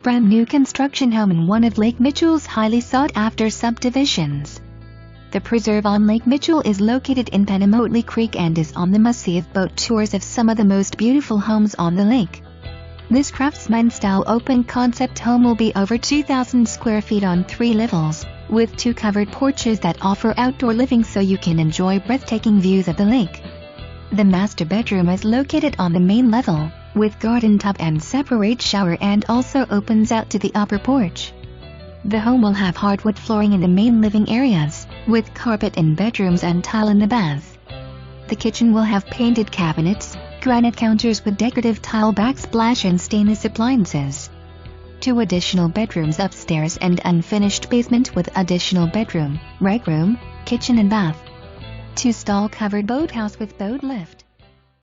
brand new construction home in one of Lake Mitchell's highly sought-after subdivisions. The preserve on Lake Mitchell is located in Pennamotley Creek and is on the must-see of boat tours of some of the most beautiful homes on the lake. This craftsman-style open-concept home will be over 2,000 square feet on 3 levels, with 2 covered porches that offer outdoor living so you can enjoy breathtaking views of the lake. The master bedroom is located on the main level, with garden tub and separate shower, and also opens out to the upper porch. The home will have hardwood flooring in the main living areas, with carpet in bedrooms and tile in the bath. The kitchen will have painted cabinets, granite counters with decorative tile backsplash and stainless appliances. 2 additional bedrooms upstairs and unfinished basement with additional bedroom, rec room, kitchen and bath. 2 stall covered boathouse with boat lift.